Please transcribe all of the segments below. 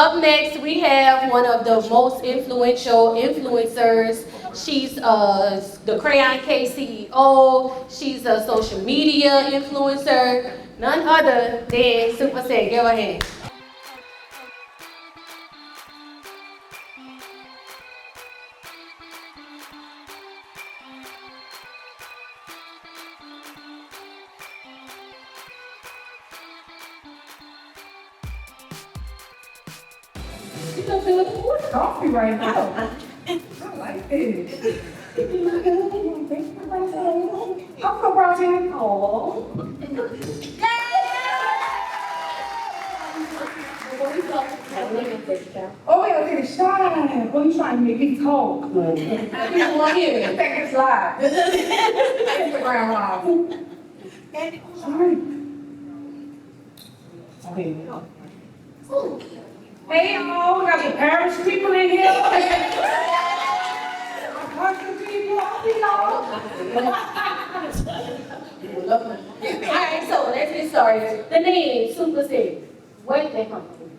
Up next, we have one of the most influential influencers. She's the Crayon K CEO. She's a social media influencer. None other than SupaCent. Go ahead. You know, feel like coffee right now. I like this. I'm so proud of you. Aww. Oh, wait, okay, shy. Oh, you trying to make me talk. People want here. Take this live. Instagram live. Sorry. Okay. Hey, y'all, we got some Paris people in here. Country people, I see y'all. Alright, so let's get started. The name SupaCent. Where did they come from?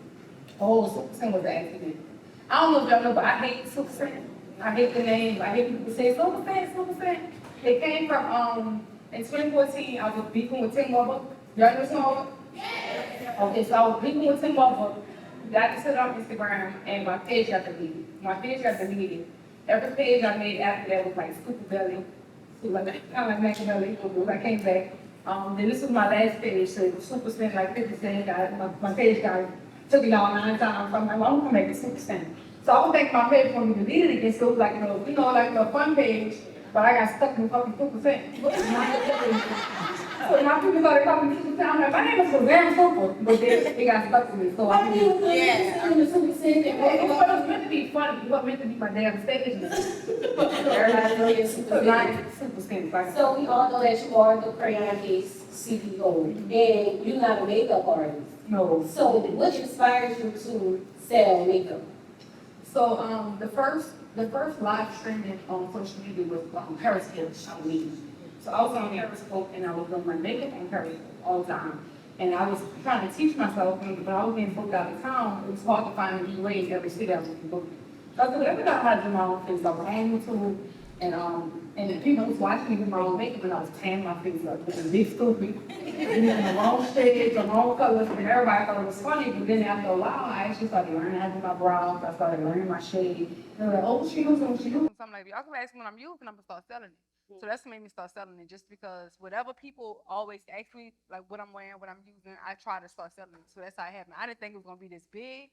Oh, SupaCent was an accident. I don't know if y'all know, but I hate SupaCent. I hate the name. I hate people say SupaCent, SupaCent. It came from in 2014. I was beefing with Tim Weber. Y'all know Tim Weber? Okay, so I was beefing with Tim Weber. Got to sit on Instagram and my page got deleted. My page got deleted. Every page I made after that was like Super Belly, kind of like Machiavelli. I came back. Then this was my last page, so it was Super Cent, like 50 Cent. My page got took it down 9 times. So I'm like, well, I'm gonna make it Super Cent. So I don't think my page when we deleted it again, so it was like like a fun page, but I got stuck in fucking Super Cent. So now people started calling me Super Cent. I'm like, my name is Suzanne Super, but then it got stuck to me. So I mean, it was meant to be funny. It wasn't meant to be my damn stage. Everybody know you're Super Cent. So we all know that you are the Crayon Case CEO, and you're not a makeup artist. No. So what inspires you to sell makeup? So the first live streaming on social media was Periscope on me. So I was on Periscope and I was doing my makeup on Periscope all the time. And I was trying to teach myself, but I was being booked out of town. It was hard to find a new way in every city I was booked. So I said, every time I do my own things, I was on YouTube, and the people was watching me do my own makeup, and I was tanning my face up, looking big stupid, and the wrong shades, the wrong colors, and everybody thought it was funny. But then after a while, I actually started learning how to do my brows. I started learning my shade. And they're like, oh, she using, she using. So I'm like, y'all can ask me what I'm using, I'm gonna start selling it. So that's what made me start selling it, just because whatever people always ask me, like what I'm wearing, what I'm using, I try to start selling it. So that's how it happened. I didn't think it was gonna be this big,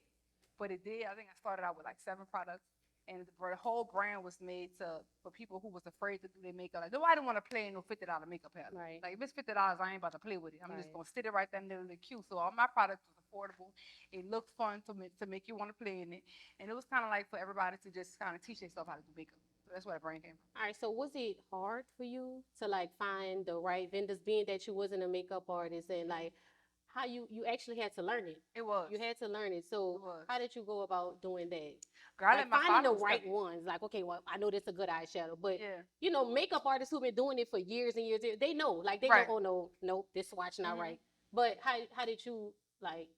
but it did. I think I started out with like 7 products, and the whole brand was made for people who was afraid to do their makeup. Like nobody want to play in no $50 makeup palette. Right. Like if it's $50, I ain't about to play with it. I'm just gonna sit it right there and it'll look cute. So all my products was affordable. It looked fun to make you want to play in it, and it was kind of like for everybody to just kind of teach themselves how to do makeup. So that's where the brand came from. All right, so was it hard for you to like find the right vendors, being that you wasn't a makeup artist, and like how you actually had to learn it? It was. You had to learn it. So It was. how did you go about doing that? Girl, I Like let my finding the followers right study. ones. Like, okay, well, I know this is a good eyeshadow, but Yeah. you know, makeup artists who've been doing it for years and years, they know. Like they Right. know, oh no, nope, this swatch not right. But how did you like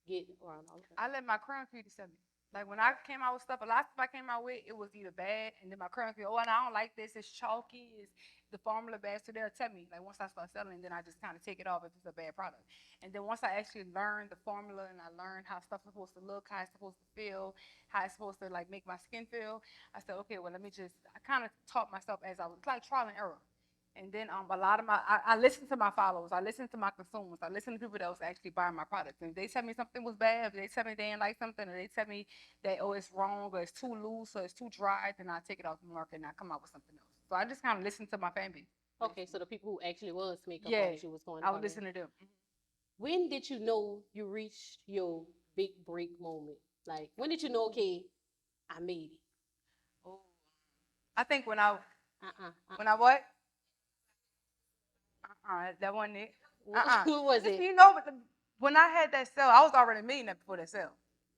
get around all of that? I let my crown creator sell me. Like when I came out with stuff, a lot of stuff I came out with, it was either bad, and then my crown creator, oh, and I don't like this, it's chalky, it's the formula bad. So they'll tell me, like once I start selling, then I just kind of take it off if it's a bad product. And then once I actually learned the formula and I learned how stuff is supposed to look, how it's supposed to feel, how it's supposed to like make my skin feel, I said, okay, well, let me just, I kind of taught myself as I was, it's like trial and error. And then a lot of I listen to my followers, I listen to my consumers, I listen to people that was actually buying my products. And if they tell me something was bad, if they tell me they didn't like something, or they tell me that, oh, it's wrong, or it's too loose, or it's too dry, then I take it off the market and I come out with something else. So I just kind of listen to my fan base. Okay, so the people who actually was makeup Yeah, artists you was going I would to. listen to them. When did you know you reached your big break moment? Like, when did you know, okay, I made it? Oh, I think when I Uh-uh. when I what? That wasn't it. Who was Listen, it? you know, when I had that sale, I was already a millionaire before that sale,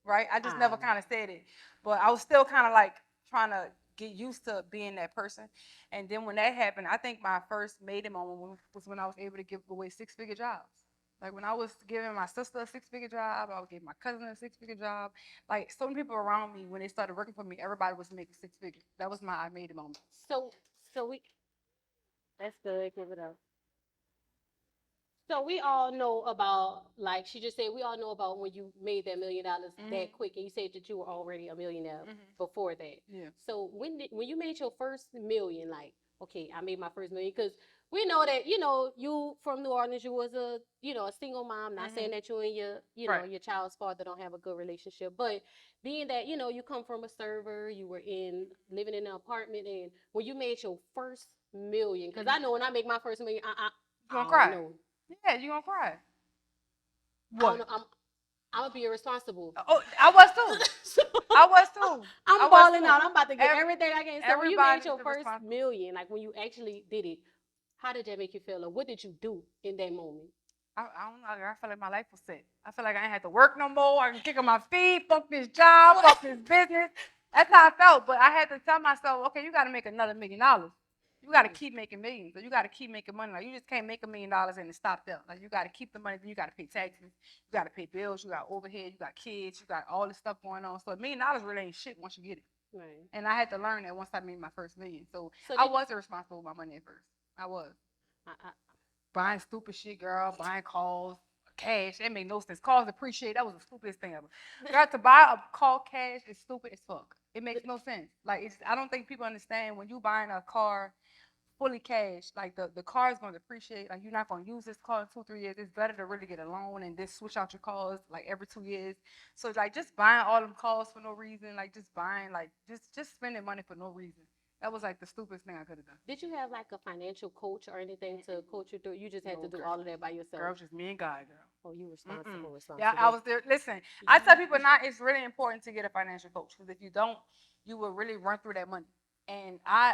right? I just never Ah. kind of said it, but I was still kind of like trying to get used to being that person. And then when that happened, I think my first maiden moment was when I was able to give away 6-figure jobs. Like when I was giving my sister a 6-figure job, I would give my cousin a 6-figure job. Like so many people around me, when they started working for me, everybody was making 6 figures. That was my I made it moment. So, so we, that's good. Give it up. So we all know about, like she just said, we all know about when you made that $1 million that quick, and you said that you were already a millionaire before that. Yeah. So when you made your first million, like, okay, I made my first million, because we know that, you know, you from New Orleans, you was a, you know, a single mom. Not saying that you and your, you know, Right. your child's father don't have a good relationship, but being that, you know, you come from a server, you were in living in an apartment, and when you made your first million, because I know when I make my first million, You gonna I cry? don't know. Yeah, you gonna cry. I don't What? know. I'm gonna be irresponsible. Oh, I was too. So, I was too. I I'm was balling too. out. I'm about to get everything I can. So when you made Everybody's your first irresponsible. million, like when you actually did it, how did that make you feel? Or what did you do in that moment? I don't know. I feel like my life was set. I feel like I ain't had to work no more. I can kick on my feet, fuck this job, fuck this business. That's how I felt. But I had to tell myself, okay, you got to make another $1 million. You got to keep making millions. So you got to keep making money. Like you just can't make $1 million and it stop there. Like you got to keep the money. Then you got to pay taxes. You got to pay bills. You got overhead. You got kids. You got all this stuff going on. So $1 million really ain't shit once you get it. Right. And I had to learn that once I made my first million. So So I wasn't responsible with my money at first. I was. I, Buying stupid shit, girl. Buying cars, cash. That made no sense. Cars appreciate. That was the stupidest thing ever. Girl, to buy a car cash is stupid as fuck. It makes no sense. Like it's. I don't think people understand when you buying a car fully cash. Like the car is going to depreciate. Like you're not going to use this car in 2-3 years. It's better to really get a loan and just switch out your cars like every 2 years. So it's like just buying all them cars for no reason. Like just buying like just spending money for no reason. That was like the stupidest thing I could have done. did you have like a financial coach or anything to coach you through? You just had No, to do girl. all of that by yourself. Girl, it was just me and God, girl. Oh, you responsible, responsible. Yeah, I was there. Listen, I tell people now it's really important to get a financial coach because if you don't, you will really run through that money. And I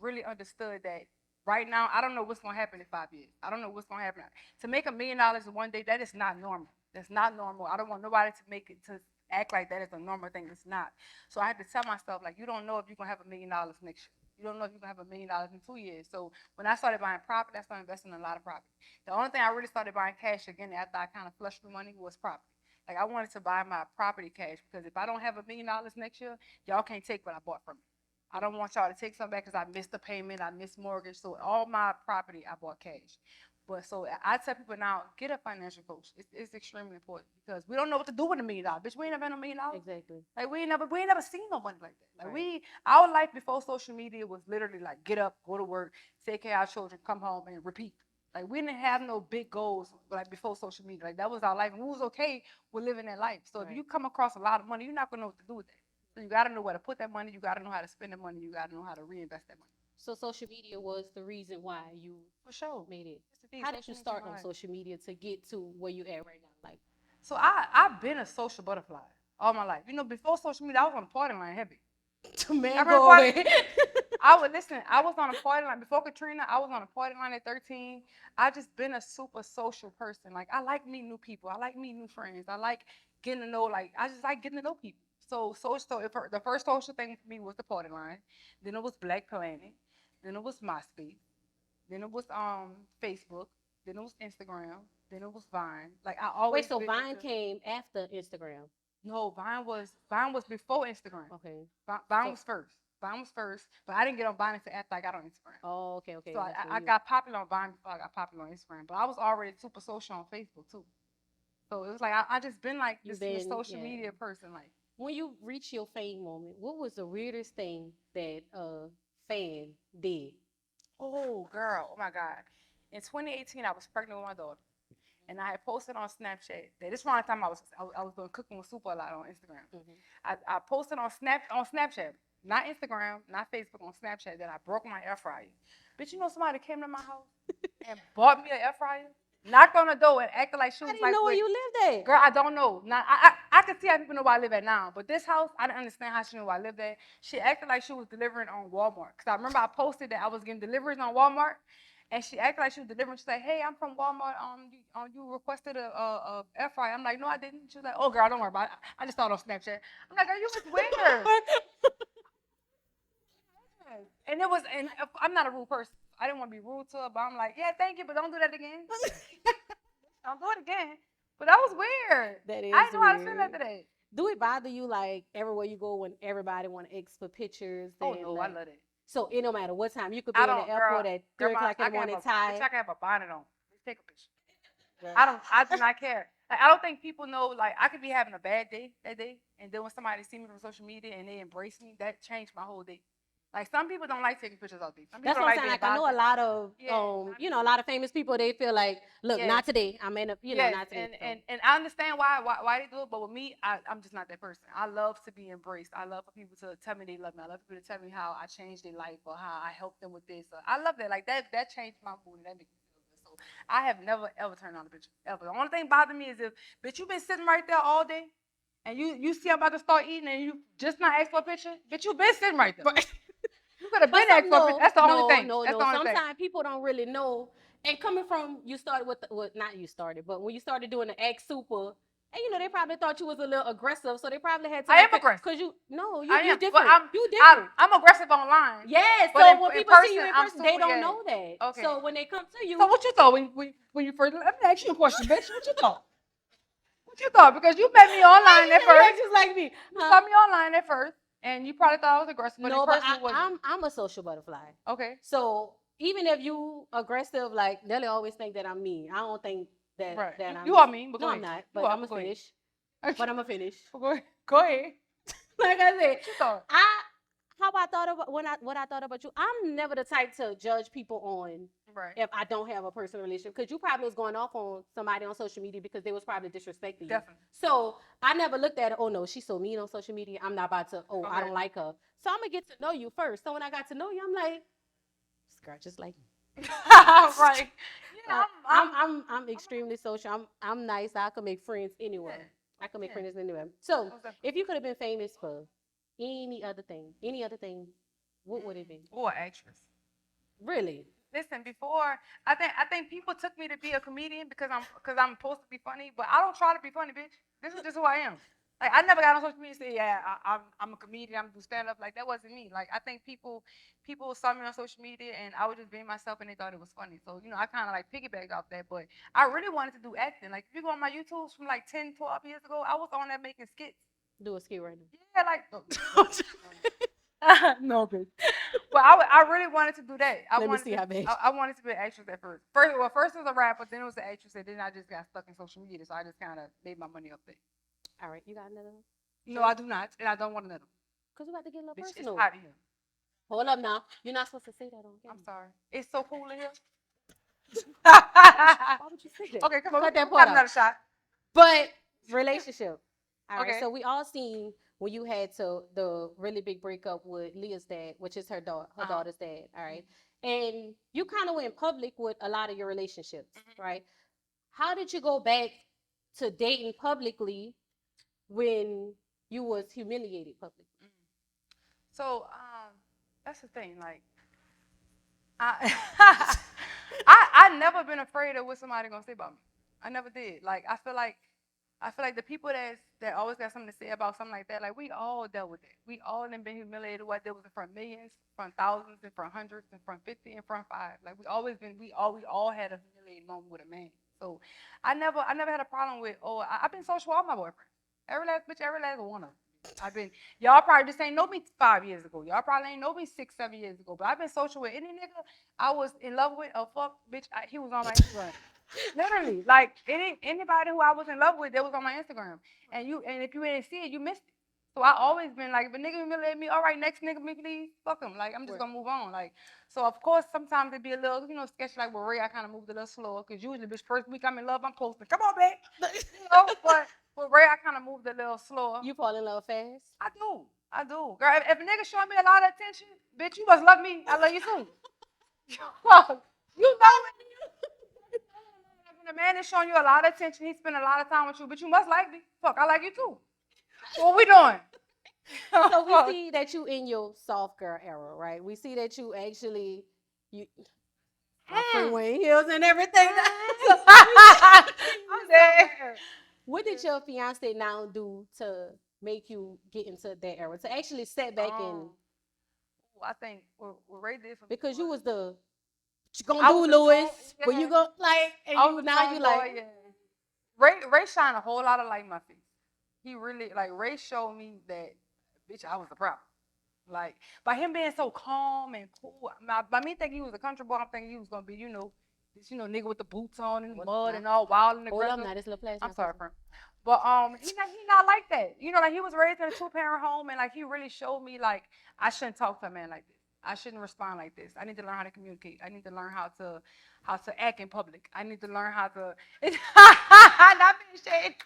really understood that right now. I don't know what's gonna happen in 5 years. I don't know what's gonna happen. To make $1 million in one day, that is not normal. That's not normal. I don't want nobody to make it to act like that is a normal thing. It's not. So I had to tell myself like, you don't know if you're gonna have $1 million next year. You don't know if you're gonna have $1 million in 2 years. So when I started buying property, I started investing in a lot of property. The only thing I really started buying cash again after I kind of flushed the money was property. Like I wanted to buy my property cash because if I don't have $1 million next year, y'all can't take what I bought from me. I don't want y'all to take something back because I missed the payment, I missed mortgage. So all my property I bought cash. But so I tell people now, get a financial coach. It's extremely important because we don't know what to do with $1 million. Bitch, we ain't never had $1 million. Exactly. Like we ain't never seen no money like that. Like our life before social media was literally like get up, go to work, take care of our children, come home and repeat. Like we didn't have no big goals like before social media. Like that was our life, and we was okay with living that life. So if you come across a lot of money, you're not gonna know what to do with that. So you gotta know where to put that money. You gotta know how to spend the money. You gotta know how to reinvest that money. So social media was the reason why you For sure made it. It's How did you start on social media to get to where you at right now? Like, so I've been a social butterfly all my life. You know, before social media, I was on the party line heavy. man, go away. I would listen. I was on a party line before Katrina. I was on a party line at 13. I just been a super social person. Like I like meeting new people. I like meeting new friends. I like getting to know. Like I just like getting to know people. So the first social thing for me was the party line. Then it was Black Planet. Then it was MySpace. Then it was Facebook. Then it was Instagram. Then it was Vine. Like I always. Wait, so Vine came after Instagram? No, Vine was before Instagram. Okay. Vine was first. Vine was first, but I didn't get on Vine until after I got on Instagram. Oh, okay. So I got popular on Vine before I got popular on Instagram. But I was already super social on Facebook too. So it was like I just been like this social media person. Like when you reach your fame moment, what was the weirdest thing that a fan did? oh girl, oh my God. In 2018, I was pregnant with my daughter. And I had posted on Snapchat that this around the time I was doing cooking with Super a lot on Instagram. I posted on Snapchat, not Instagram, not Facebook, on Snapchat that I broke my air fryer. Bitch, you know somebody came to my house and bought me an air fryer, knocked on the door and acted like she was I didn't know where you lived at. Girl, I don't know. Now I can see how people know where I live at now, but this house I didn't understand how she knew where I lived at. She acted like she was delivering on Walmart because I remember I posted that I was getting deliveries on Walmart. And she acted like she was delivering. She's like, "Hey, I'm from Walmart. You requested a air fryer." I'm like, "No, I didn't." She was like, "Oh, girl, don't worry about it. I just saw it on Snapchat." I'm like, "Girl, you was weird." And I'm not a rude person. I didn't want to be rude to her, but I'm like, "Yeah, thank you, but don't do that again." Don't do it again. But that was weird. That is I didn't know how to feel weird. after that. Do it bother you like everywhere you go when everybody want to ask for pictures? Oh and, no, like, I love it. So it no matter what time you could be I in don't, the airport girl, at 3 o'clock in the morning, tired. I can have a bonnet on. Let's take a picture. Right. I do not care. Like, I don't think people know, like, I could be having a bad day that day, and then when somebody see me from social media and they embrace me, that changed my whole day. Like, some people don't like taking pictures all day. Some people That's what I'm don't saying. like Like I know a lot of, Yeah. you know, a lot of famous people. They feel like, look, Yes. not today. I'm in a, you know, Yes, not today. and I understand why they do it, but with me, I'm just not that person. I love to be embraced. I love for people to tell me they love me. I love people to tell me how I changed their life or how I helped them with this. I love that. Like that changed my mood and that makes me feel good. So I have never ever turned on a picture ever. The only thing bothering me is if bitch you been sitting right there all day, and you see I'm about to start eating and you just not ask for a picture, bitch you been sitting right there. You could have been asked for a picture. That's the only thing. No. That's the only thing. Sometimes people don't really know. And coming from you started with, not you started, but when you started doing the Act Super, and you know they probably thought you was a little aggressive, so they probably had to. I am aggressive. Cause you I am. different. Well, you different. I'm aggressive online. Yes. But So when people see you in I'm person, they super, don't know that. Okay. So when they come to you, So what you thought when you first? Let me ask you a question, bitch. What you thought? What you thought? Because you met me online at first. just like me. You saw me online at first, and you probably thought I was aggressive. But No, in but person I'm a social butterfly. Okay. So even if you aggressive, like Nelly always think that I'm mean. I don't think that Right. that I'm. You are mean, but no, go I'm ahead. not. But I'm gonna finish. But I'm gonna finish. Go ahead. Like I said, What you thought? how I thought about what I thought about you. I'm never the type to judge people on Right. if I don't have a personal relationship. Because you probably was going off on somebody on social media because they was probably disrespecting you. Definitely. So I never looked at it. Oh no, she's so mean on social media. I'm not about to. Oh, I don't like her. So I'm gonna get to know you first. So when I got to know you, I'm like, this girl just like me. Right. Yeah. I'm extremely social. I'm nice. I can make friends anywhere. I can make friends anywhere. So if you could have been famous for any other thing, what would it be? Or actress. Really? Listen, before I think people took me to be a comedian because I'm supposed to be funny, but I don't try to be funny, bitch. This is just who I am. Like I never got on social media and say, yeah, I'm a comedian, I'm do stand up. Like that wasn't me. Like I think people saw me on social media and I was just being myself and they thought it was funny. So you know I kind of like piggybacked off that, but I really wanted to do acting. Like if you go on my YouTubes from like 10, 12 years ago, I was on there making skits. Do a skit right now. Yeah, like. No, bitch. But I really wanted to do that. I wanted to be an actress at first. First it was a rapper, then it was an actress, and then I just got stuck in social media, so I just kind of made my money up there. All right, you got another one? No, I do not, and I don't want another one. Because we got to get a little Bitch, personal. it's hot in here. Hold up now. You're not supposed to say that on camera. I'm sorry. It's so cool in here. Why would you say that? Okay, come on. Cut that Have part another out. shot. But relationship. All right, Okay. so we all seen when you had the really big breakup with Leah's dad, which is her daughter's dad. All right. And you kind of went public with a lot of your relationships, right? How did you go back to dating publicly when you was humiliated publicly? So that's the thing. Like, I never been afraid of what somebody gonna say about me. I never did. Like, I feel like the people that always got something to say about something like that, like we all dealt with it. We all done been humiliated. What there was in front of millions, in front of thousands, in front of hundreds, in front of 50, in front of 5. Like we all had a humiliating moment with a man. So I never had a problem with. I've been social with all my boyfriends. Every last one of them. Y'all probably just ain't know me 5 years ago. Y'all probably ain't know me 6, 7 years ago. But I've been social with any nigga I was in love with or fuck, bitch. He was on my Instagram. Literally, like anybody who I was in love with, that was on my Instagram. And if you didn't see it, you missed it. So I always been like, if a nigga humiliate me, all right, next nigga me please, fuck him. Like I'm just gonna move on. Like so, of course, sometimes it be a little, sketchy. Like with Ray, I kind of moved a little slower because usually, bitch, first week I'm in love, I'm posting, come on, babe. But with Ray, I kind of moved a little slower. You fall in love fast? I do. Girl, if a nigga showing me a lot of attention, bitch, you must love me. I love you too. You know it. When a man is showing you a lot of attention, he spend a lot of time with you, but you must like me. Fuck, I like you too. What we doing? So we see that you in your soft girl era, right? We see that you actually Wayne Hills and everything. I'm dead. What did your fiance now do to make you get into that era? To actually step back and I think what Ray did for me because you was the what you gonna do, Louis? Yeah. When you go like and I you was now you like yeah. Ray shined a whole lot of light in my face. He really like Ray showed me that bitch I was the problem. Like by him being so calm and cool, by me thinking he was a country boy, I'm thinking he was gonna be, this nigga with the boots on and mud and all wild and aggressive. Hold on, now this little place. I'm sorry, friend. But he not like that. Like he was raised in a 2-parent home, and like he really showed me like I shouldn't talk to a man like this. I shouldn't respond like this. I need to learn how to communicate. I need to learn how to act in public. I need to learn how to. Not being shady.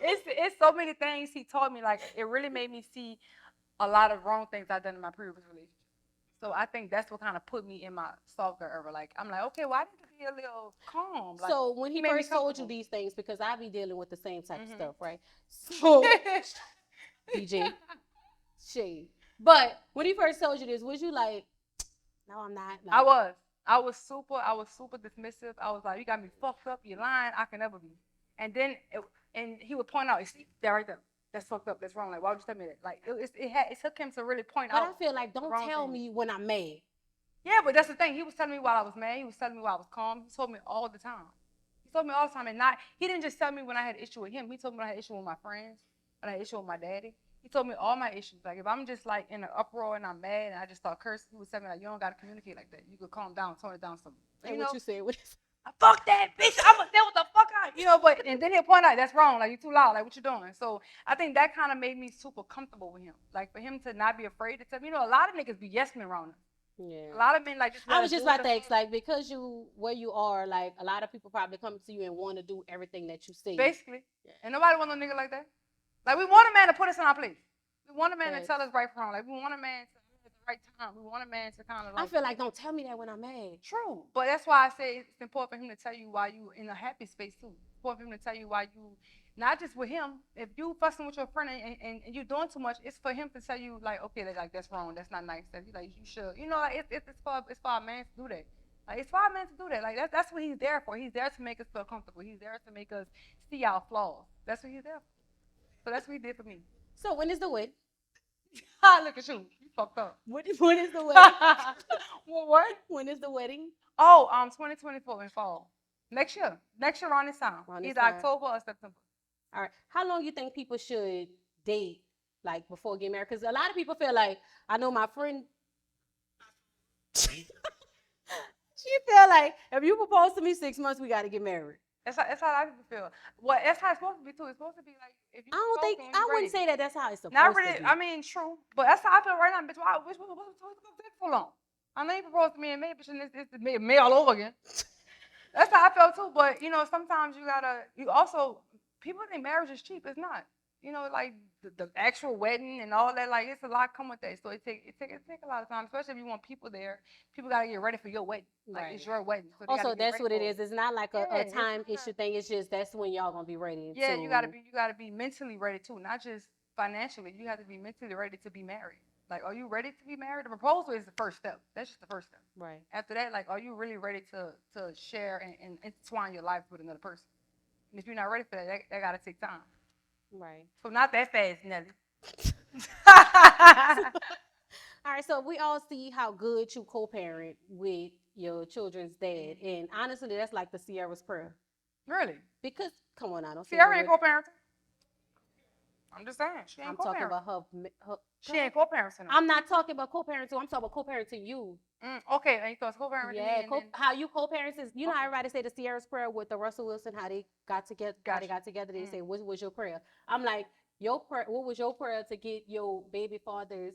It's so many things he taught me. Like it really made me see a lot of wrong things I've done in my previous relationship. So I think that's what kind of put me in my soft girl era. Like I'm like, okay, well I need to be a little calm. Like, so when he first told you these things, because I be dealing with the same type of stuff, right? So DJ, shade. But when he first told you this, was you like, no, I'm not? Like, I was super dismissive. I was like, you got me fucked up. You're lying. I can never be. And then and he would point out, see that right there. That's fucked up. That's wrong. Like, why would you tell me that? Like, it took him to really point out. But I feel like, don't tell me when I'm mad. Yeah, but that's the thing. He was telling me while I was mad. He was telling me while I was calm. He told me all the time. And he didn't just tell me when I had an issue with him. He told me when I had an issue with my friends, when I had an issue with my daddy. He told me all my issues. Like, if I'm just, like, in an uproar and I'm mad and I just start cursing, he would tell me, like, you don't got to communicate like that. You could calm down, tone it down some. And what you said? Fuck that bitch. I'm gonna deal with the fuck out. But and then he'll point out that's wrong. Like, you too loud. Like, what you doing? So I think that kind of made me super comfortable with him. Like, for him to not be afraid to tell me. A lot of niggas be yes men around us. Yeah. A lot of men like just. I was just about to ask, like, because where you are, like, a lot of people probably come to you and want to do everything that you say. Basically, and nobody want no nigga like that. Like, we want a man to put us in our place. We want a man to tell us right from wrong. Like, we want a man to at the right time. We want a man to kind of like. I feel like, don't tell me that when I'm mad. True, but that's why I say it's important for him to tell you why you in a happy space too. It's important for him to tell you why you, not just with him. If you fussing with your friend and you doing too much, it's for him to tell you like, okay, like that's wrong. That's not nice. That like you should, like it's for a man to do that. Like it's for a man to do that. Like that's what he's there for. He's there to make us feel comfortable. He's there to make us see our flaws. That's what he's there for. So that's what he did for me. So when is the wedding? Look at you. You fucked up. When is the wedding? What? When is the wedding? Oh, 2024 in fall. Next year around this time. Either October or September. All right. How long you think people should date, like, before getting married? Because a lot of people feel like, I know my friend, she feel like, if you propose to me 6 months, we got to get married. That's how a lot of people feel. Well, that's how it's supposed to be too. It's supposed to be like if you. I wouldn't say that that's how it's supposed to be. Not really. I mean, true, but that's how I feel right now, bitch. What's going to take so long? I know you proposed to me in May, bitch, and it's May all over again. That's how I feel too. But sometimes you also people think marriage is cheap. It's not. Like the actual wedding and all that. Like it's a lot come with that. So it take a lot of time, especially if you want people there. People gotta get ready for your wedding. Like it's your wedding. So also, that's what it is. It's not like a time issue thing. It's just that's when y'all gonna be ready. Yeah, you gotta be mentally ready too, not just financially. You have to be mentally ready to be married. Like, are you ready to be married? The proposal is the first step. That's just the first step. Right. After that, like, are you really ready to share and intertwine your life with another person? And if you're not ready for that gotta take time. Right. So not that fast, Nelly. All right, so we all see how good you co-parent with your children's dad, and honestly, that's like the Sierra's prayer. Really? Because come on, I don't. Sierra ain't co-parenting. I'm just saying, she ain't I'm co-parenting. talking about her. She ain't co-parenting. I'm not talking about co-parenting. I'm talking about co-parenting you. Okay, and you thought co-parenting. Yeah, how you co-parents is. How everybody say the Sierra's prayer with the Russell Wilson, how they got together. How they got together. They say, "What was your prayer?" I'm like, your prayer. What was your prayer to get your baby father's,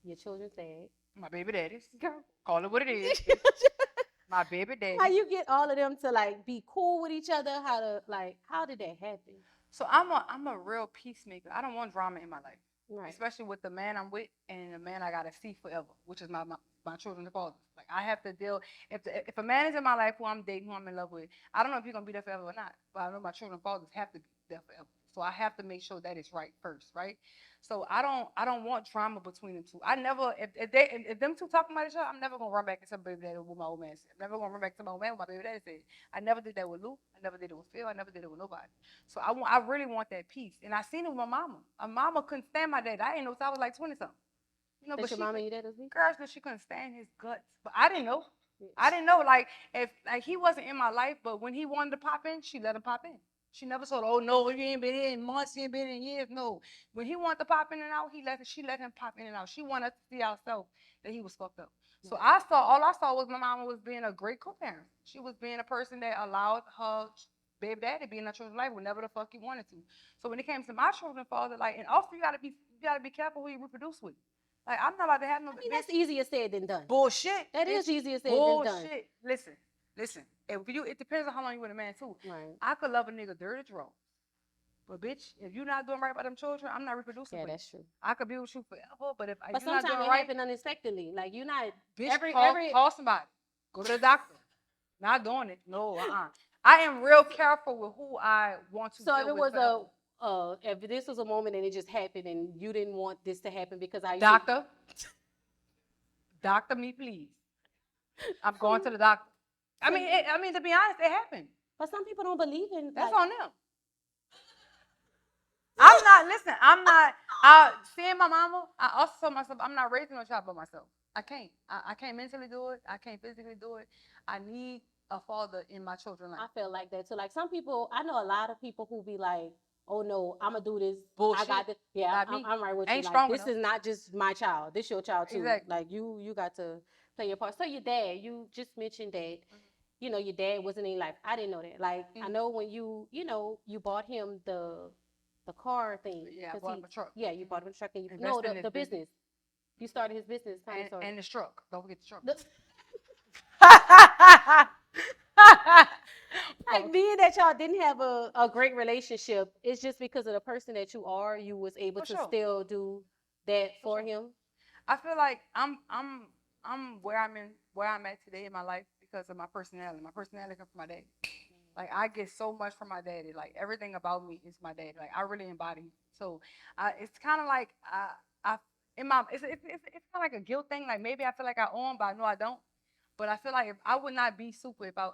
your children's dad? My baby daddies. Girl, call it what it is. My baby daddy. How you get all of them to like be cool with each other? How did that happen? So I'm a real peacemaker. I don't want drama in my life. Right. Especially with the man I'm with and the man I gotta see forever, which is my children's father. Like I have to deal if a man is in my life who I'm dating, who I'm in love with, I don't know if he's gonna be there forever or not. But I know my children's fathers have to be there forever. So I have to make sure that it's right first, right? So I don't want drama between the two. I never if them two talking about each other, I'm never gonna run back and tell my baby daddy what my old man said. I'm never gonna run back to my old man what my baby daddy said. I never did that with Lou. I never did it with Phil. I never did it with nobody. So I really want that peace. And I seen it with my mama. My mama couldn't stand my dad. I didn't know till I was like 20 something. But your mama and your dad was me? Girl, she couldn't stand his guts. But I didn't know. I didn't know, like, if like he wasn't in my life, but when he wanted to pop in, she let him pop in. She never said, "Oh no, you ain't been in months, you ain't been in years." No, when he wanted to pop in and out, she let him pop in and out. She wanted us to see ourselves that he was fucked up. So all I saw was my mama was being a great co-parent. She was being a person that allowed her baby daddy to be in her children's life whenever the fuck he wanted to. So when it came to my children's father, like, and also you gotta be careful who you reproduce with. Like, I'm not about to have no. I mean, that's easier said than done. Bullshit. That is easier said than done. Bullshit. Listen. It depends on how long you with a man too. Right. I could love a nigga dirty draw, but bitch, if you're not doing right by them children, I'm not reproducing. Yeah, with that's true. I could be with you forever, but if But you're not sometimes doing it right, happen unexpectedly. Like you're not bitch, call somebody. Go to the doctor. Not doing it. No, I am real careful with who I want to. So if deal it with was forever. if this was a moment and it just happened and you didn't want this to happen because I Doctor me please. I'm going to the doctor. I mean, to be honest, it happened. But some people don't believe in That's like, on them. I'm not seeing my mama. I also told myself I'm not raising no child by myself. I can't. I can't mentally do it. I can't physically do it. I need a father in my children's life. I feel like that too. Like some people, I know a lot of people who be like, "Oh no, I'm gonna do this. Bullshit. I got this. Yeah, I'm right with you. Like this is not just my child. This your child too. Exactly. Like you got to play your part." So your dad, you just mentioned that. You know, your dad wasn't in life. I didn't know that. Like I know when you bought him the car thing. Yeah, I bought him a truck. Yeah, you bought him a truck and the business. You started his business and the truck. Don't forget the truck. Like being that y'all didn't have a great relationship, it's just because of the person that you are, you was able to still do that for him. I feel like I'm where I'm at today in my life because of my personality. My personality comes from my daddy. Like I get so much from my daddy. Like everything about me is my daddy. Like I really embody. So it's kind of like it's kind of like a guilt thing. Like maybe I feel like I owe him, but I know I don't. But I feel like if I would not be super if I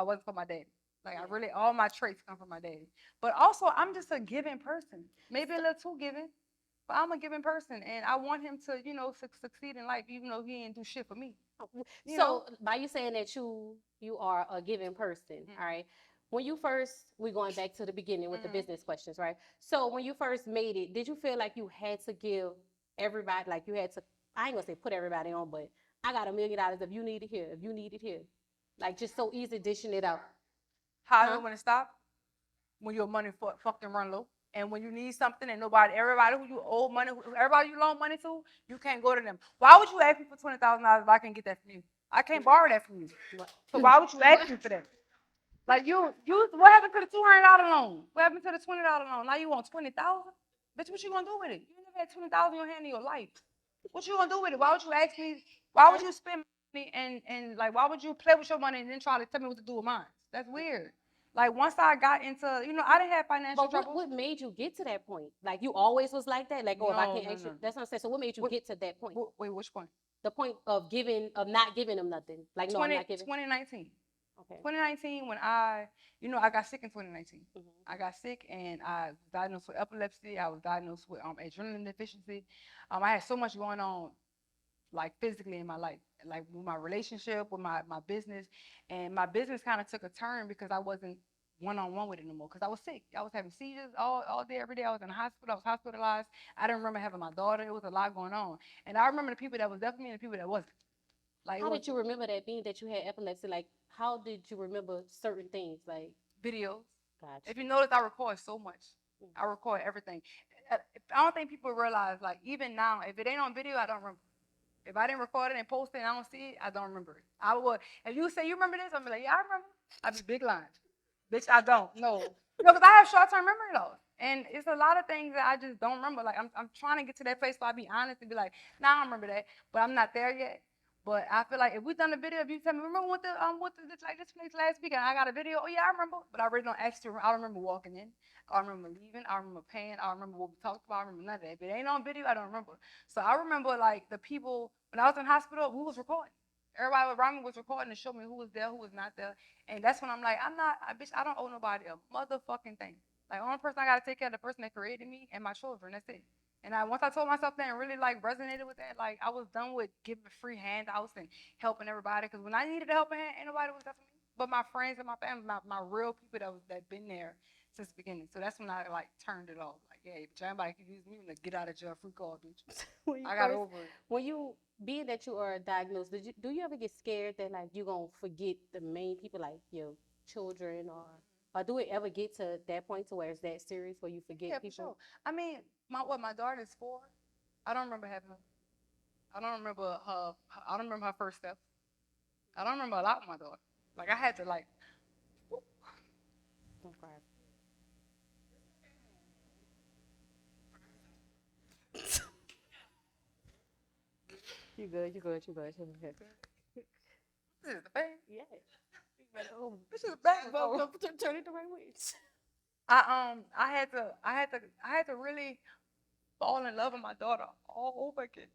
wasn't for my daddy. Like I really all my traits come from my daddy. But also I'm just a giving person. Maybe a little too giving. But I'm a giving person, and I want him to, succeed in life, even though he ain't do shit for me. So by you saying that you are a giving person, all right. When you first, we're going back to the beginning with the business questions, right? So when you first made it, did you feel like you had to give everybody, like you had to, I ain't gonna say put everybody on, but I got $1 million if you need it here, if you need it here. Like just so easy dishing it out. How I know when to stop? When your money fucking run low. And when you need something and everybody who you owe money, everybody you loan money to, you can't go to them. Why would you ask me for $20,000 if I can get that from you? I can't borrow that from you. So why would you ask me for that? Like what happened to the $200 loan? What happened to the $20 loan? Now you want $20,000? Bitch, what you gonna do with it? You never had $20,000 in your hand in your life. What you gonna do with it? Why would you ask me? Why would you spend money and like why would you play with your money and then try to tell me what to do with mine? That's weird. Like once I got into, I didn't have financial trouble. What made you get to that point? Like you always was like that? Like, if I can't ask you, that's what I'm saying. So what made you get to that point? Wait, which point? The point of not giving them nothing. Like, no, I'm not giving. 2019. Okay. 2019 when I got sick in 2019. I got sick and I was diagnosed with epilepsy. I was diagnosed with adrenaline deficiency. I had so much going on, like physically in my life, like with my relationship, with my business, and my business kind of took a turn because I wasn't one-on-one with it no more because I was sick. I was having seizures all day, every day. I was in the hospital. I was hospitalized. I didn't remember having my daughter. It was a lot going on, and I remember the people that was definitely and the people that wasn't. Like, how did you remember that being that you had epilepsy? Like, how did you remember certain things? Like videos. Gotcha. If you notice, I record so much. I record everything. I don't think people realize, like, even now, if it ain't on video, I don't remember. If I didn't record it and post it and I don't see it, I don't remember it. I would. If you say you remember this, I'm like, yeah, I remember. I'd be big lying. Bitch, I don't. No. Because I have short-term memory loss. And it's a lot of things that I just don't remember. Like, I'm trying to get to that place where I be honest and be like, nah, I don't remember that. But I'm not there yet. But I feel like if we done a video, if you tell me, remember what this place last week and I got a video, oh yeah, I remember. But I really don't actually, I don't remember walking in. I don't remember leaving. I don't remember paying. I don't remember what we talked about. I don't remember none of that. If it ain't on video, I don't remember. So I remember like the people, when I was in hospital, we was recording. Everybody around me was recording to show me who was there, who was not there. And that's when I'm like, bitch, I don't owe nobody a motherfucking thing. Like, the only person I got to take care of the person that created me and my children. That's it. And once I told myself that and really like resonated with that, like I was done with giving free handouts and helping everybody. Because when I needed a helping hand, ain't nobody was there for me. But my friends and my family, my real people that been there since the beginning. So that's when I like turned it off. Like, yeah, but anybody can use me to get out of jail free card, bitch. I got over it. When you being that you are diagnosed, do you ever get scared that like you gonna forget the main people like your children or do it ever get to that point to where it's that serious where you forget people? For sure. I mean, my daughter's 4. I don't remember having her. I don't remember her. I don't remember her first step. I don't remember a lot with my daughter. Like I had to like. Don't cry. You good. This is the bag. Yeah. This is the bag. Turn it the right way. I had to really fall in love with my daughter all over again.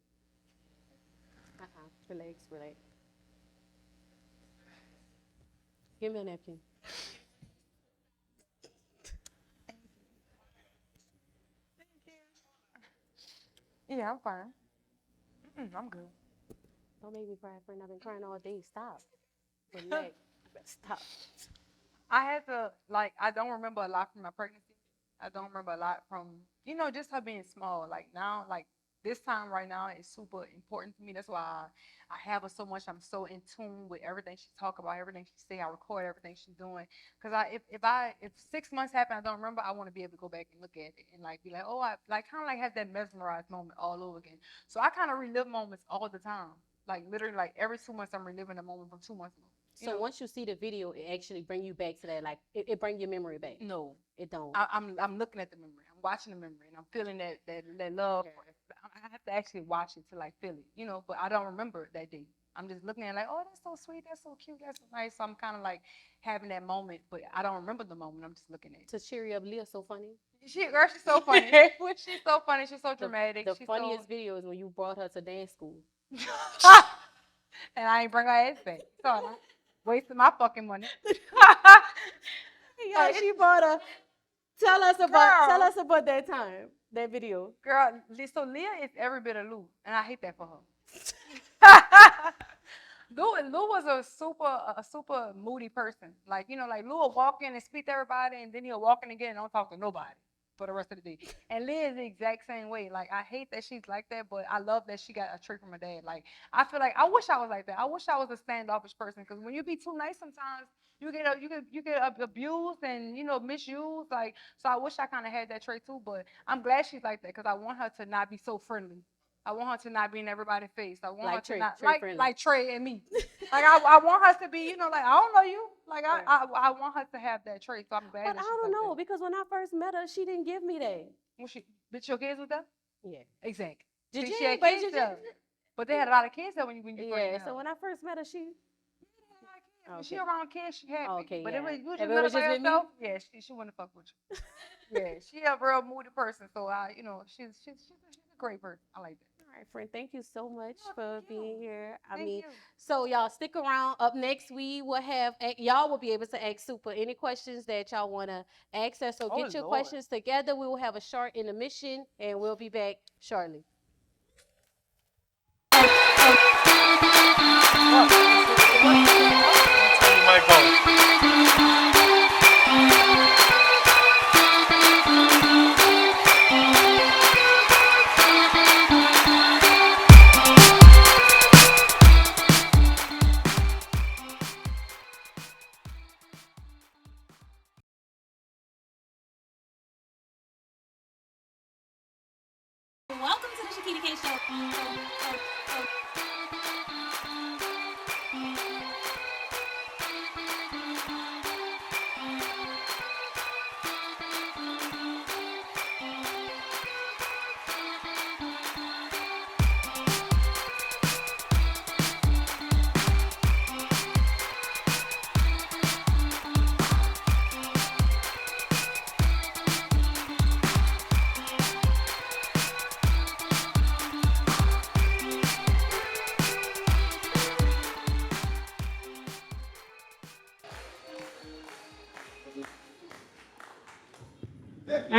Relax. Give me a napkin. Yeah, I'm fine. I'm good. Don't make me cry, friend. I've been crying all day. Stop. Relax. Stop. I had to I don't remember a lot from my pregnancy. I don't remember a lot from just her being small. Like now, like this time right now is super important to me. That's why I have her so much. I'm so in tune with everything she talk about, everything she say. I record everything she's doing. Cause if 6 months happen, I don't remember. I want to be able to go back and look at it and like be like, oh, I like kind of like have that mesmerized moment all over again. So I kind of relive moments all the time. Like literally, like every 2 months, I'm reliving a moment from 2 months ago. So once you see the video, it actually bring you back to that. Like it bring your memory back. No, it don't. I'm looking at the memory. I'm watching the memory, and I'm feeling that love. Yeah. I have to actually watch it to like feel it, But I don't remember that day. I'm just looking at it like, oh, that's so sweet, that's so cute, that's so nice. So I'm kind of like having that moment, but I don't remember the moment. I'm just looking at it. To cheer you up, Leah's so funny. She's so funny. She's so funny. She's so dramatic. The funniest video is when you brought her to dance school. And I ain't bring her ass back. So I wasted my fucking money. Yeah, she brought her. Tell us about that time, that video. Girl, so Leah is every bit of Lou, and I hate that for her. Lou was a super moody person. Like, like Lou will walk in and speak to everybody, and then he'll walk in again and don't talk to nobody for the rest of the day. And Leah is the exact same way. Like, I hate that she's like that, but I love that she got a trait from her dad. Like, I feel like I wish I was like that. I wish I was a standoffish person, because when you be too nice sometimes, you get abused and misused. Like, so I wish I kind of had that trait too. But I'm glad she's like that, because I want her to not be so friendly. I want her to not be in everybody's face. I want her to not like Trey and me. Like I want her to be, like I don't know you. Like I want her to have that trait. So I'm glad. But I don't know, because when I first met her, she didn't give me that. Well, bitch, your kids was there? Yeah. Exactly. Did she had kids there. But they had a lot of kids there when you yeah. So when I first met her, she. Okay. She around kids, she had okay, but yeah. you just met her by herself. Yeah, she wouldn't fuck with you. Yeah, she a real moody person. So she's a great person. I like that. All right, friend. Thank you so much for being here. So y'all stick around. Up next, we will have y'all will be able to ask Super any questions that y'all want to ask us. So get your questions together. We will have a short intermission, and we'll be back shortly. Welcome to the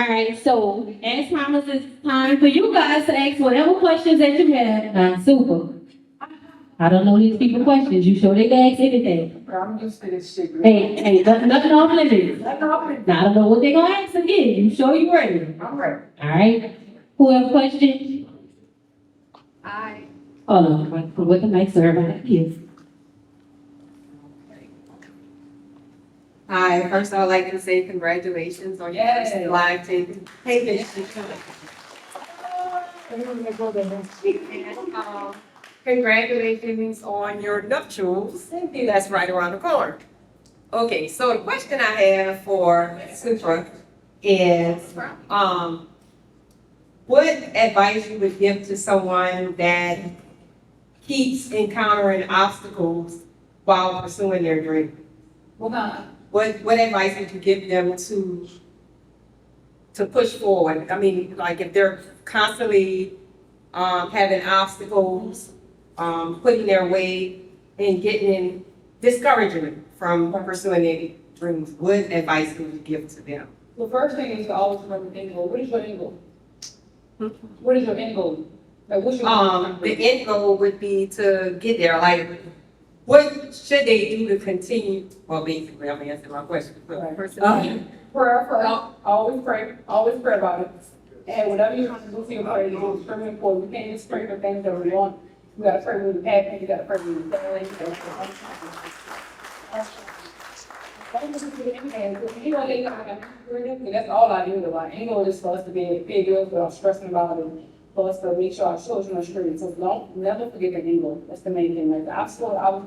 right, so as promised, it's time for you guys to ask whatever questions that you have. Now, Super, I don't know these people questions. You sure they can ask anything? I'm used to this shit. Hey, nothing off limits. Nothing off limits. Now, I don't know what they gonna ask again. You sure you ready? I'm ready. All right. Who have questions? Hold on, what the mic, sir? Yes. Hi, first I would like to say congratulations on your first Yay. live taping. Hey, congratulations on your nuptials. That's right around the corner. Okay, so the question I have for Supra is, what advice you would give to someone that keeps encountering obstacles while pursuing their dream? What advice would you give them to push forward? I mean, like if they're constantly having obstacles, putting their way and getting in discouragement from pursuing their dreams, what advice would you give to them? The first thing is to always remember the end goal. What is your end goal? What is your end goal? Like, what's your The end goal would be to get there. Like, what should they do to continue? Well, basically, I'm answering my question. Right. Personally, prayer first. Always pray. Always pray about it. And whatever you're trying to do to your prayer, it's extremely important. You can't just pray for things that we want. You gotta pray with the passion. You gotta pray with the family. You gotta pray that's all I do. Like, ain't no just for us to be big girls without stressing about it. For us to make sure our children are straight. So don't never forget the end goal. That's the main thing. Like I was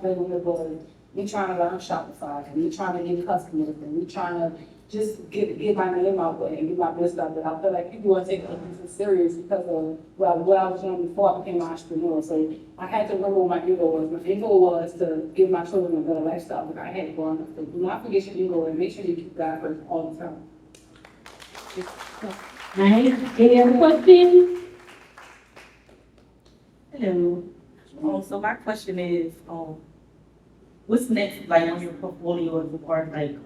building the goal. Me trying to learn Shopify, and me trying to get customers, and me trying to just get my name out there and get my business out there. I feel like people are taking this serious because of what I was doing before I became an entrepreneur. So I had to remember what my end goal was. My end goal was to give my children a better lifestyle that I had growing up. So do not forget your end goal and make sure you keep God first all the time. Nice. Any other questions? Hello. So my question is, what's next, like on your portfolio as far as like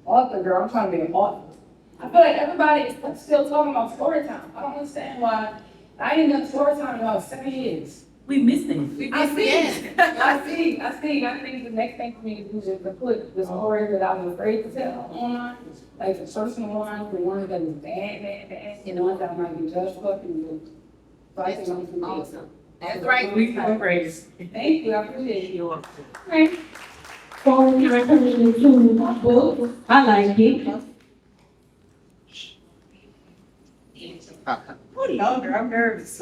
Author, girl, I'm trying to be an author. I feel like everybody is still talking about story time. I don't understand why I ain't done story time in about 7 years. we missing? I see. I think the next thing for me to do is to put the story that I was afraid to tell online, like the personal ones, the ones that is bad, and the ones that I might be judged for. So I think I'm gonna do awesome. that's right. We feel great. Thank you, I appreciate you. Okay. So you're recommending two books. I like it. Hold on, girl, I'm nervous.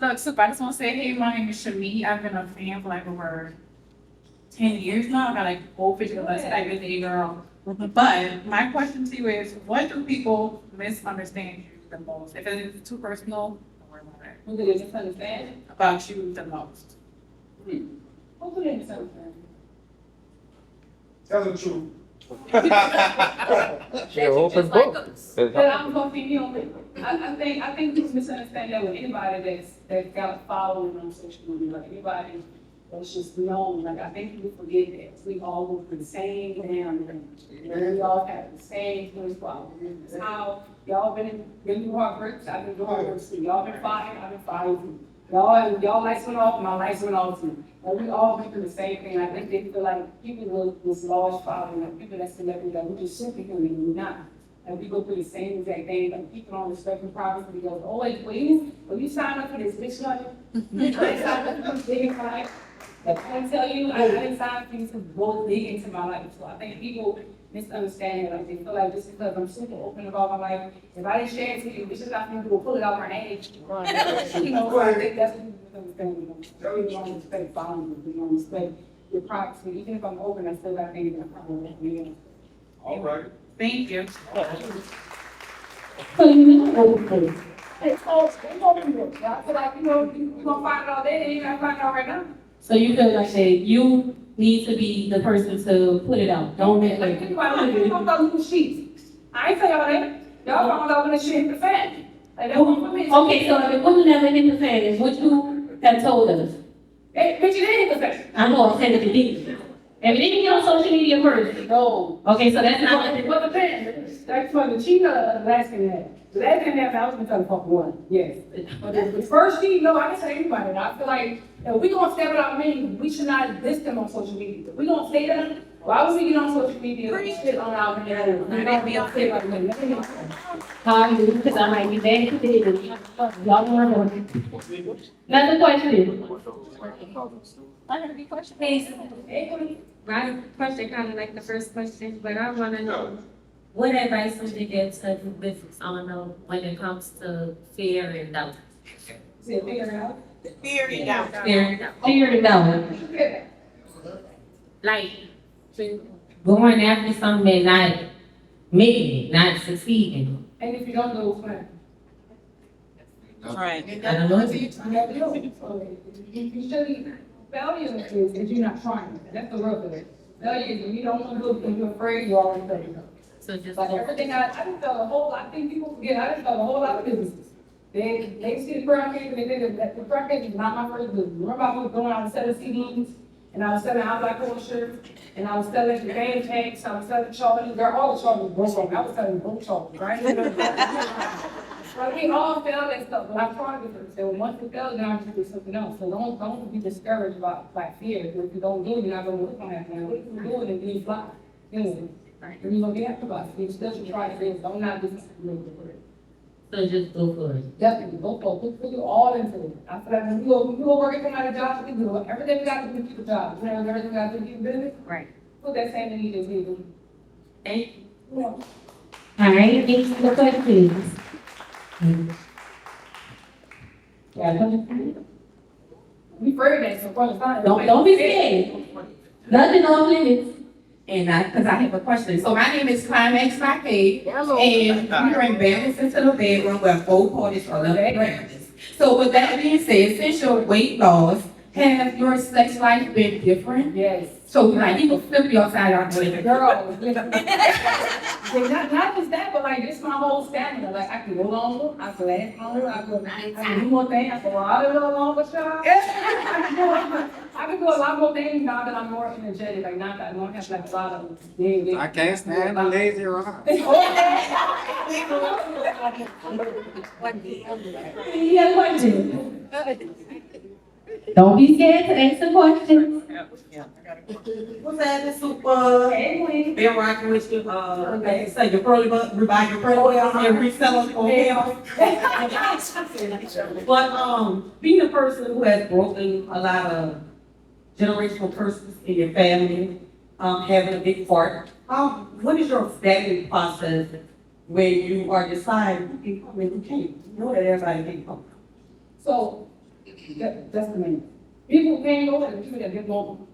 Look, Sup, I just want to say, hey, my name is Shami. I've been a fan for like over 10 years now. I got like full physical lessons. I've been a girl. But my question to you is, what do people misunderstand you the most? If it is too personal, don't worry about it. Who did they misunderstand? About you the most. Who did they misunderstand? Tell the truth. She an open book. But I'm gonna be, I think people misunderstand that with anybody that's got a following on social media, like anybody that's just known. Like I think people forget that we all go through the same damn thing. We all have the same problem. It's how y'all been through heartbreaks. I've been through heartbreaks too. Y'all been fighting. I've been fighting too. Y'all lights went off. My lights went off too. Like we all been through the same thing. I think they feel like people with large following, like people that's celebrities, like we're just superhuman. We're not. And we go through the same exact thing. Like people don't respect the privacy. We go, oh wait, please, when you sign up for this bitch money, I ain't signed up for this big life. Like I can tell you, I didn't sign up for things to go big into my life. So I think people misunderstand it. Like they feel like just because I'm super open about my life, if I didn't share it to you, it's just like people will pull it out my ass. You know, so I think that's what people misunderstand. People don't respect boundaries. They don't respect your privacy. Even if I'm open, I still got things that I probably won't be in. All right. Thank you. So you know, It's open. I feel like, you're gonna find it all day, and you're gonna find it out right now. so you feel like that you need to be the person to put it out. Don't let Like, think about it, you don't know little sheets. I ain't tell y'all that. Y'all found out when the shit hit the fan. Like, that one for me. Okay, so if it would never hit the fan, is what you have told us. Hey, bitch, you didn't hit the fan. I know I said it did. And we didn't get on social media first. No. Okay, so that's not. What the pen? That's for the cheetah, the last thing that. The last thing that I was gonna tell the fuck one, yes. But the first cheat, no, I can tell anybody. I feel like if we gonna step it out men, we should not diss them on social media. If we gonna say that, why would we get on social media and shit on our men? We don't be on say like men. How you do, because I might be bad today. Y'all want to know. Another question. I have any questions. Hey, my question kind of like the first question, but I want to know what advice would you give to the business owner when it comes to fear and doubt? Say figure it out. Fear and doubt. Figure it out. Like going after something and not making it, not succeeding. And if you don't know, it's fine. Right. I don't know. You never know. So you should, failure is you're not trying. That's the real thing. Failure is when you don't want to do it because you're afraid you already failed. So just Like everything I just felt a whole lot, I think people forget, I just felt a whole lot of businesses. They see the brown cake and they think that the brown cake is not my first business. Remember I was going out and selling CDs, and I was selling out black oil shirts, and I was selling the game tanks, I was selling Charlie, they're all the Charlie broke. I was selling both Charlie, right? But we all failed and stuff, but I'm trying to do it. So once we fail, then I'm just do something else. So don't be discouraged by fear. If you don't do it, you're not gonna work on that. Now, if you do it and then you fly, you know. You're gonna get after about it. You still should try things. Don't not just do it. so just go for it. Definitely, go for it. Put you all into it. I feel like when you go working from out of job, we do everything we got to do to keep a job. You know, everything we got to do to keep business. Right. Put that same in you as we do. Thank you. Yeah. All right, thanks for the questions. Yeah, We afraid that, so for the time. don't be scared. Nothing off limits. And because I have a question. So my name is Climax ShakitaKae, and we bring balance into the bedroom where both parties are love and gladness. So with that being said, since your weight loss, has your sex life been different? Yes. So like you can flip your side out the living Girl, not just that, but like this my whole stamina. Like I can go longer, I can last longer, I can do more things, I can ride a little longer, child. I can do a lot more things now that I'm more energetic. Like not that I don't have like a lot of I can't stand the lazy ride. Any other questions? Don't be scared to ask the questions. What's that, Super? Hey, Been rocking with you, so your pearly butt, revive your pearly butt, and resell them for hell. But, being a person who has broken a lot of generational curses in your family, having a big part, what is your vetting process when you are deciding who can come and who can't? You know that everybody can come. So that's the main. People can't go and people that get normal.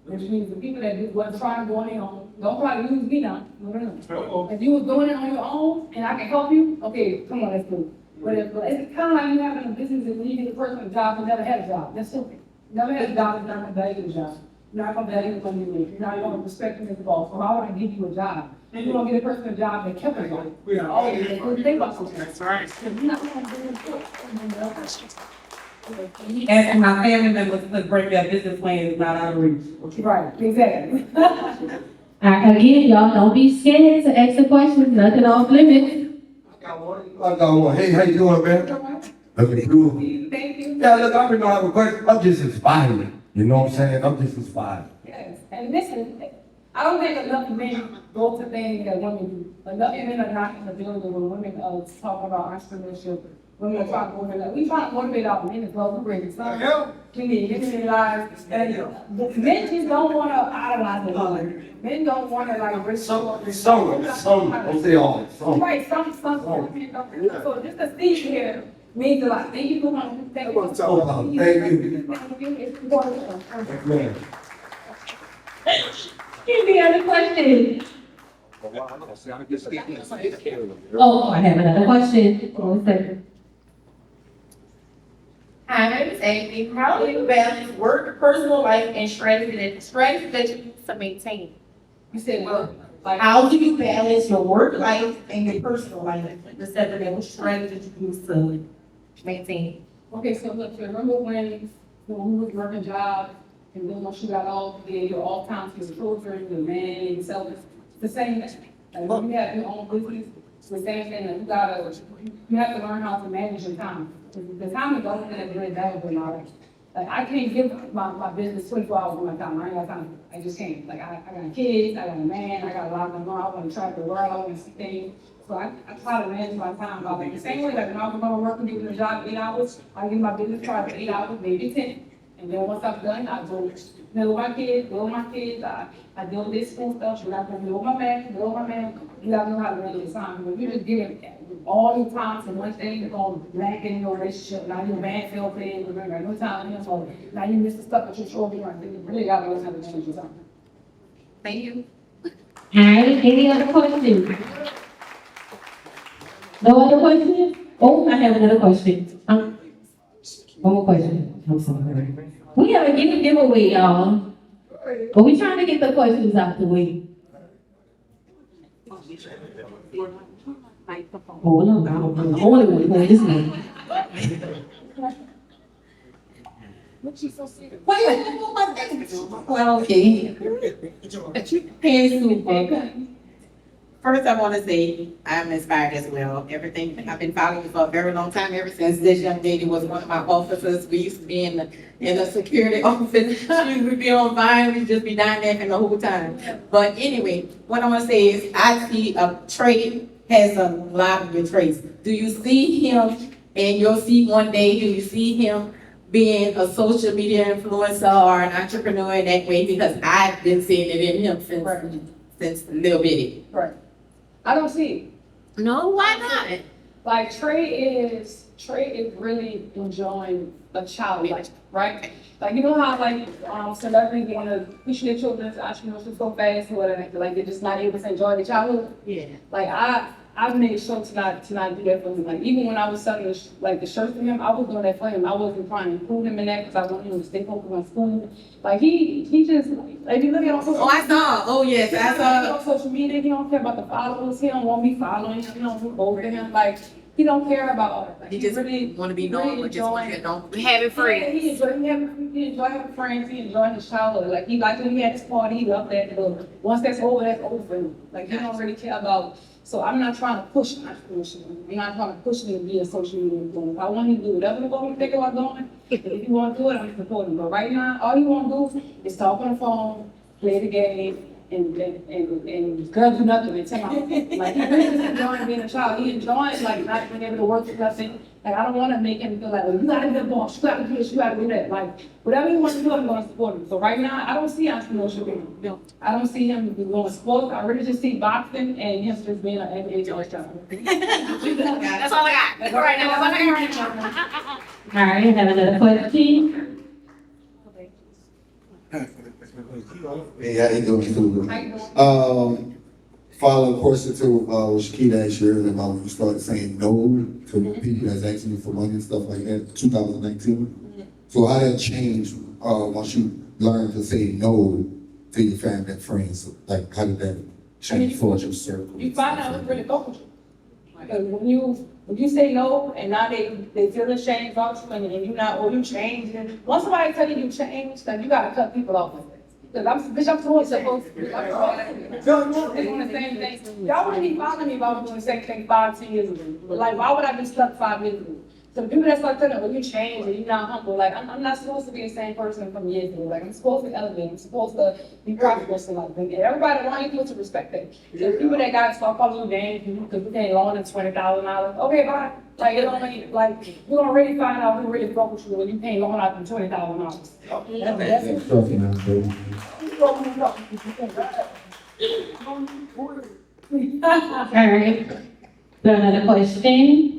Which means the people that just wasn't trying to go on their own, don't try to use me now. No. If you was doing it on your own and I can help you, okay, come on, let's do it. But it's kind of like you having a business and you get a person a job who never had a job. That's simple. Never had a job is not going to value the job. You're not going to value the money you make. You're not going to respect him as a boss. So how would I give you a job? And you don't get a person a job that kept a job. Oh, they couldn't think about something. That's right. You're not going to do it. And my family members to bring their business plans not out of reach. Right, exactly. Again, y'all, don't be scared to ask the questions. Nothing off limits. I got one. Hey, how you doing, man? Looking cool. Thank you. Yeah, look, I really don't have a question. I'm just inspired. You know what I'm saying? I'm just inspired. Yes, and listen, I don't think enough men go to things that women do. Enough men are not in the building when women talk about entrepreneurship. Women are trying to motivate, we try to motivate our men as well. We bring some. We need women in lives. Men just don't want to idolize the woman. Men don't want to like bring Some, don't say all. Some. Right, some men don't. So just to see here means a lot. Thank you for coming. Thank you. Thank you. It's important. Man. Any other questions? Oh, I have another question. One second. Hi, my name is Amy. How do you balance work, personal life, and strategies that you use to maintain? You said what? Like, How do you balance your work life and your personal life? The seven strategies you use to maintain. okay, so look, remember when we was working jobs And then once you got all, your off time for your children, your man, and yourself, it's the same thing. Like when you have your own business, it's the same thing, like you have to learn how to manage your time. The time is the only thing that's really valuable in my life. Like I can't give my business 24 hours of my time, I ain't got time, I just can't. Like I got kids, I got a man, I got a lot going on, I wanna travel the world, I wanna see things. So I try to manage my time, but like the same way, like when I was going to work and do the job 8 hours, I give my business card for 8 hours, maybe 10. And then once I'm done, I go deal with my kids, I deal with this school stuff, you gotta deal with my man, you gotta know how to manage your time. When you just give all your time to one thing, it's gonna lack in your relationship, now your man feel pain, you got no time in so now you miss the stuff that you're sure you really gotta learn how to manage your time. Thank you. All right, any other questions? No other questions? Oh, I have another question. One more question. I'm sorry. We have a giveaway, y'all. But we're trying to get the questions out the way. Oh, no, I'm the only one doing this one. Well, okay. Hey, Super. First, I want to say I'm inspired as well. Everything, I've been following you for a very long time, ever since this young lady was one of my officers. We used to be in the security office. She would be on Vine, we'd just be down there the whole time. But anyway, what I want to say is I see Trey has a lot of good traits. Do you see him, and you'll see one day, do you see him being a social media influencer or an entrepreneur in that way? Because I've been seeing it in him since little bitty. Right. I don't see it. No, why not? Like Trey is really enjoying a child life, right? Like you know how like celebrities want to push their children's entrepreneurship so fast or whatever, like they're just not able to enjoy their childhood. Yeah. Like I've made sure to not do that for him. Like even when I was selling the shirts for him, I was doing that for him. I wasn't trying to include him in that because I want him to stay focused on school. Like he just like you look at on social. Oh, I saw. Oh yes, I saw. On social media, he don't care about the followers. He don't want me following him. He don't move over him. Like he don't care about all that. Like, He just really want to be known, but just want to know. Having friends. He enjoy having friends. He enjoy his childhood. Like he liked when he had his party. He loved that. But once that's over for him. Like he don't really care about. So I'm not trying to push entrepreneurship. I'm not trying to push him to be a social media influencer. If I want him to do whatever the fuck he think about doing, if he want to do it, I'm supporting him. But right now, all he want to do is talk on the phone, play the game, and girl do nothing and tell him. Like he really just enjoying being a child. He enjoying like not being able to work with nothing. Like I don't want to make him feel like, well, you gotta be a boss, you gotta do this, you gotta do that. Like whatever he wants to do, I'm gonna support him. So right now, I don't see entrepreneurship in him. I don't see him going sports. I really just see boxing and him just being an NBA child. That's all I got. Right now, that's all I got. All right, I have another question. Hey, how you doing, Steward? Following question to what Shakita asked you earlier about when you started saying no to people that's asking you for money and stuff like that, 2019. So how that changed once you learned to say no to your family and friends? Like how did that change for your circle? You find out what's really going on. Because when you say no and now they feel ashamed about you and you're not, or you change. Once somebody tell you change, then you gotta cut people off with it. Because I'm doing supposed to be. I'm doing the same thing. Y'all wouldn't be following me if I was doing the same thing 5-10 years ago. Like, why would I be stuck 5 years ago? So the people that start telling me, well, you changed and you're not humble. Like, I'm not supposed to be the same person from years ago. Like, I'm supposed to elevate. I'm supposed to be prosperous in life. And everybody around you supposed to respect that. So people that got to start calling you names because you can't loan them $20,000. Okay, bye. Like, it don't mean, like, you're gonna really find out who really broke with you when you can't loan out them $20,000. That's All right. So another question.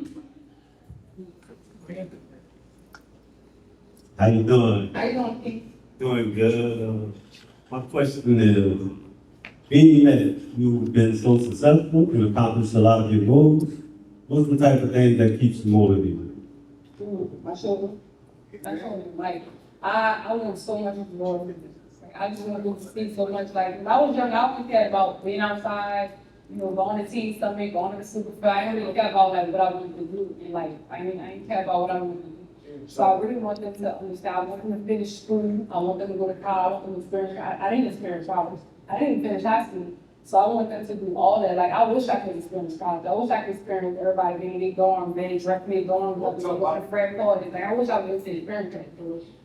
How you doing? How you doing? Doing good. My question is, being that you've been so successful and accomplished a lot of your goals, what's the type of thing that keeps you motivated? My shoulder. Like, I want so much more. Like, I just want to see so much. Like, when I was young, I always cared about being outside, you know, going to tea something, going to the supermarket. I didn't really care about like what I wanted to do in life. I ain't care about what I wanted to do. So I really want them to understand, I want them to finish school, I want them to go to college, I want them to experience, I didn't experience college. I didn't finish high school, so I want them to do all that. Like, I wish I could experience college. I wish I could experience everybody being they dorm, they dress me, going to frat parties. Like, I wish I could experience that.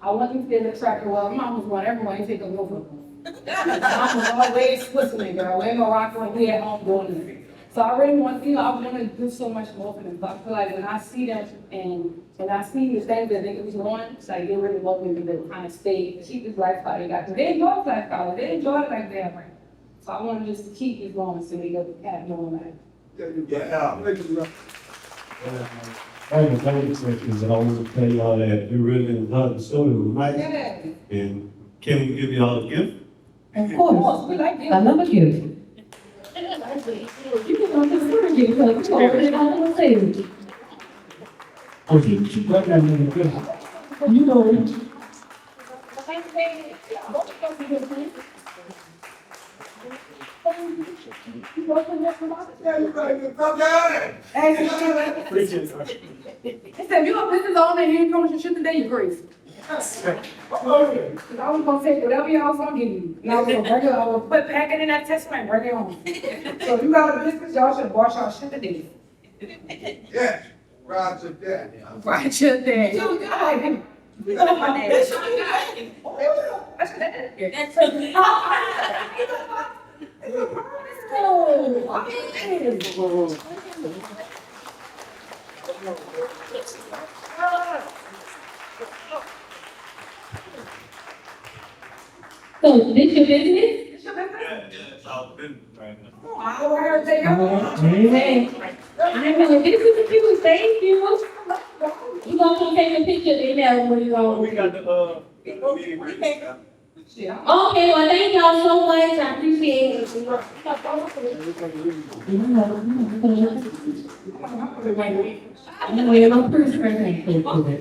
I want them to get attracted. Well, my mom was going everywhere and take a look. I was always Switzerland, girl. We're in Morocco and we at home doing this. So I really want, I want to do so much more for them. But I feel like when I see them and I see the things that they was doing, it's like they really love me to kind of stay, keep this lifestyle they got. They enjoy this lifestyle. They enjoy it like that, right? So I want to just keep it going so they go to cat doing that. All the bonus questions, I want to tell y'all that we really enjoyed the story tonight. Yeah. And can we give y'all a gift? Of course, We like I them. love a gift. You can go to the store and get it, because you already know what to say. Okay, keep that down in the gift. You know. Appreciate it. He said, if you're a business owner and you ain't doing your shit today, you're crazy. I was gonna take whatever y'all was gonna give you. And I was gonna bring it, I was put pack it in that test and bring it home. So if you got a business, y'all should wash y'all shit today. Yes, Roger that. Right, your dad. Your dad. That's your dad. That's your So, this your business? It's all business right now. Amen. I'm gonna, this is cute, thank you. You gonna come take a picture in there when you go. We got the, meeting right now. Okay, well, thank y'all so much, I appreciate it. I'm wearing my purse right now.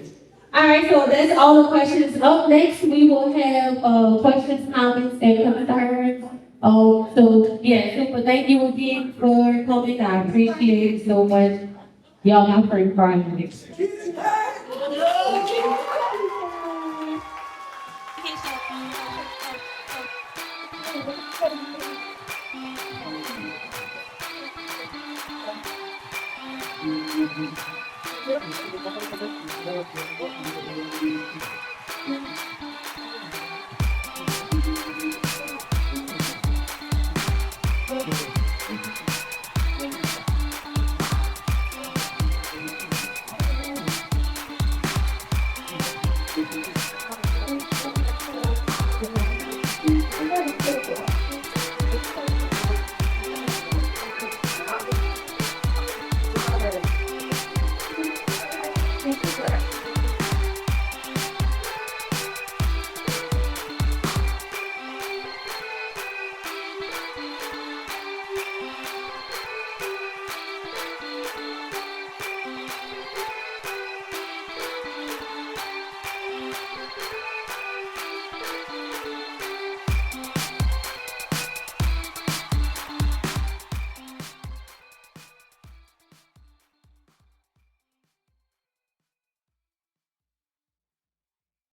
All right, so that's all the questions. Up next, we will have, questions, comments, and concerns. So, yeah, super, thank you again for coming, I appreciate it so much. Y'all, my friend Brian. Thank you.